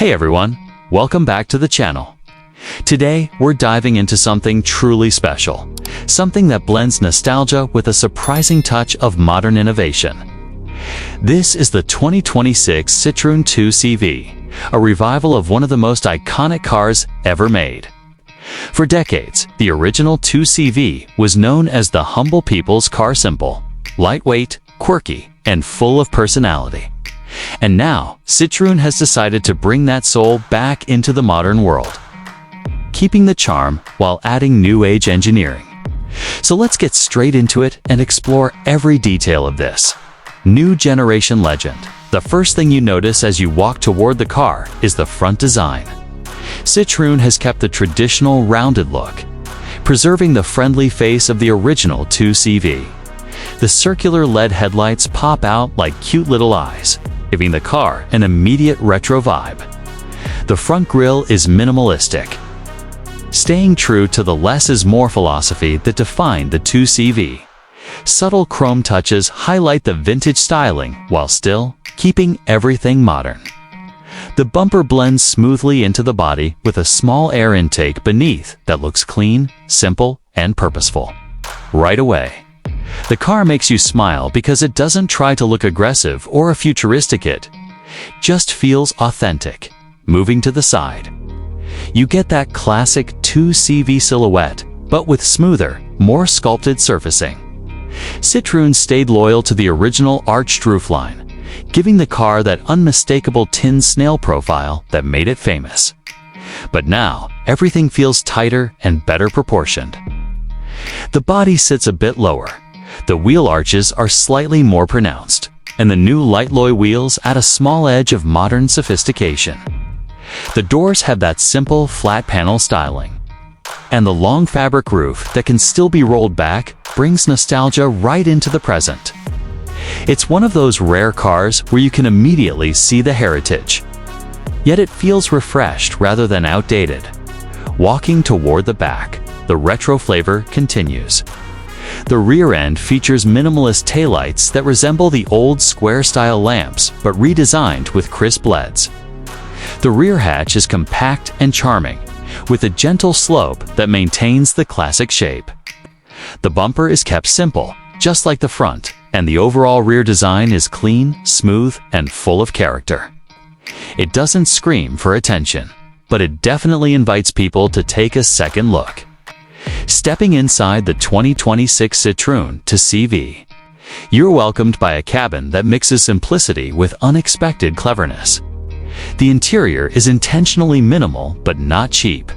Hey everyone, welcome back to the channel. Today, we're diving into something truly special, something that blends nostalgia with a surprising touch of modern innovation. This is the 2026 Citroën 2CV, a revival of one of the most iconic cars ever made. For decades, the original 2CV was known as the humble people's car symbol, lightweight, quirky, and full of personality. And now, Citroën has decided to bring that soul back into the modern world, keeping the charm while adding new-age engineering. So let's get straight into it and explore every detail of this new generation legend. The first thing you notice as you walk toward the car is the front design. Citroën has kept the traditional rounded look, preserving the friendly face of the original 2CV. The circular LED headlights pop out like cute little eyes, giving the car an immediate retro vibe. The front grille is minimalistic, staying true to the less is more philosophy that defined the 2CV. Subtle chrome touches highlight the vintage styling while still keeping everything modern. The bumper blends smoothly into the body with a small air intake beneath that looks clean, simple, and purposeful. Right away, the car makes you smile because it doesn't try to look aggressive or a futuristic, it just feels authentic. Moving to the side, you get that classic 2CV silhouette, but with smoother, more sculpted surfacing. Citroën stayed loyal to the original arched roofline, giving the car that unmistakable tin snail profile that made it famous. But now, everything feels tighter and better proportioned. The body sits a bit lower, the wheel arches are slightly more pronounced, and the new light-alloy wheels add a small edge of modern sophistication. The doors have that simple, flat panel styling, and the long fabric roof that can still be rolled back brings nostalgia right into the present. It's one of those rare cars where you can immediately see the heritage, yet it feels refreshed rather than outdated. Walking toward the back, the retro flavor continues. The rear end features minimalist taillights that resemble the old square-style lamps but redesigned with crisp LEDs. The rear hatch is compact and charming, with a gentle slope that maintains the classic shape. The bumper is kept simple, just like the front, and the overall rear design is clean, smooth, and full of character. It doesn't scream for attention, but it definitely invites people to take a second look. Stepping inside the 2026 Citroën 2CV, you're welcomed by a cabin that mixes simplicity with unexpected cleverness. The interior is intentionally minimal but not cheap.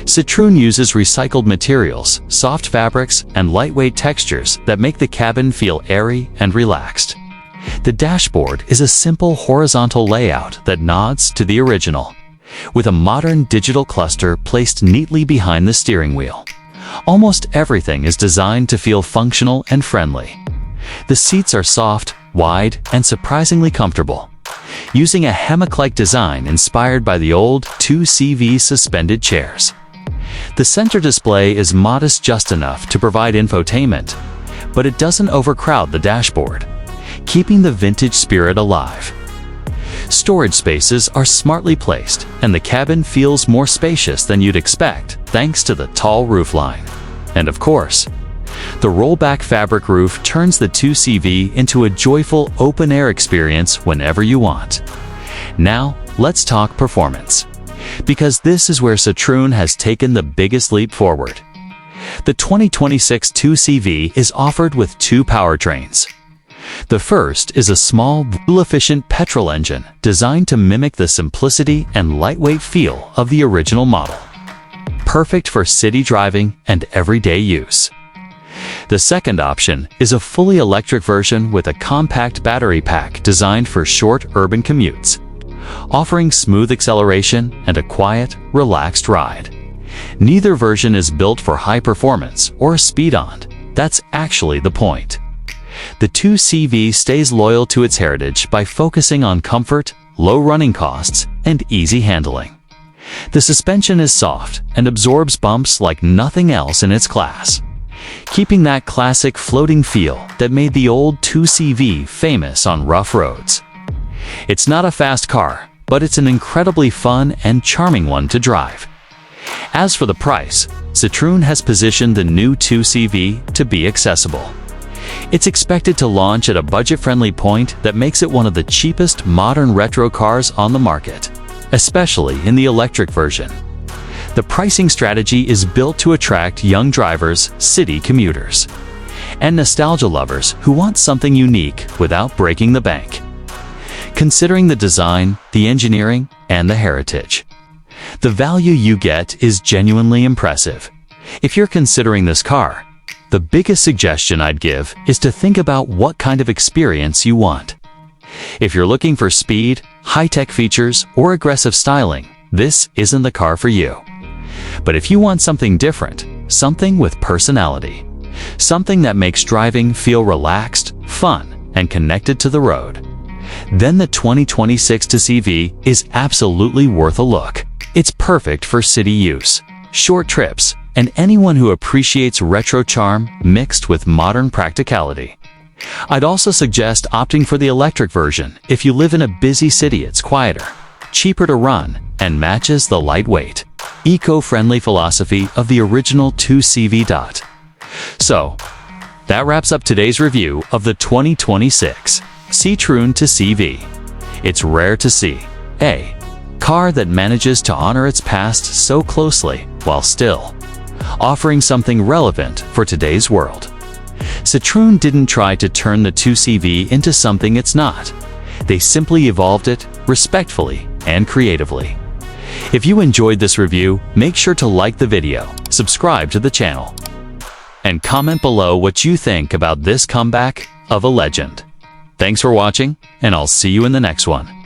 Citroën uses recycled materials, soft fabrics, and lightweight textures that make the cabin feel airy and relaxed. The dashboard is a simple horizontal layout that nods to the original, with a modern digital cluster placed neatly behind the steering wheel. Almost everything is designed to feel functional and friendly. The seats are soft, wide, and surprisingly comfortable, using a hammock-like design inspired by the old 2CV suspended chairs. The center display is modest just enough to provide infotainment, but it doesn't overcrowd the dashboard, keeping the vintage spirit alive. Storage spaces are smartly placed, and the cabin feels more spacious than you'd expect thanks to the tall roofline. And of course, the rollback fabric roof turns the 2CV into a joyful open-air experience whenever you want. Now, let's talk performance, because this is where Citroën has taken the biggest leap forward. The 2026 2CV is offered with two powertrains. The first is a small, fuel-efficient petrol engine designed to mimic the simplicity and lightweight feel of the original model, perfect for city driving and everyday use. The second option is a fully electric version with a compact battery pack designed for short urban commutes, offering smooth acceleration and a quiet, relaxed ride. Neither version is built for high performance or speed-on. That's actually the point. The 2CV stays loyal to its heritage by focusing on comfort, low running costs, and easy handling. The suspension is soft and absorbs bumps like nothing else in its class, keeping that classic floating feel that made the old 2CV famous on rough roads. It's not a fast car, but it's an incredibly fun and charming one to drive. As for the price, Citroën has positioned the new 2CV to be accessible. It's expected to launch at a budget-friendly point that makes it one of the cheapest modern retro cars on the market, especially in the electric version. The pricing strategy is built to attract young drivers, city commuters, and nostalgia lovers who want something unique without breaking the bank. Considering the design, the engineering, and the heritage, the value you get is genuinely impressive. If you're considering this car, the biggest suggestion I'd give is to think about what kind of experience you want. If you're looking for speed, high-tech features, or aggressive styling, this isn't the car for you. But if you want something different, something with personality, something that makes driving feel relaxed, fun, and connected to the road, then the 2026 2CV is absolutely worth a look. It's perfect for city use, short trips, and anyone who appreciates retro charm mixed with modern practicality. I'd also suggest opting for the electric version if you live in a busy city. It's quieter, cheaper to run, and matches the lightweight, eco-friendly philosophy of the original 2CV. So, that wraps up today's review of the 2026 Citroën 2CV. It's rare to see a car that manages to honor its past so closely while still offering something relevant for today's world. Citroën didn't try to turn the 2CV into something it's not. They simply evolved it respectfully and creatively. If you enjoyed this review, make sure to like the video, subscribe to the channel, and comment below what you think about this comeback of a legend. Thanks for watching, and I'll see you in the next one.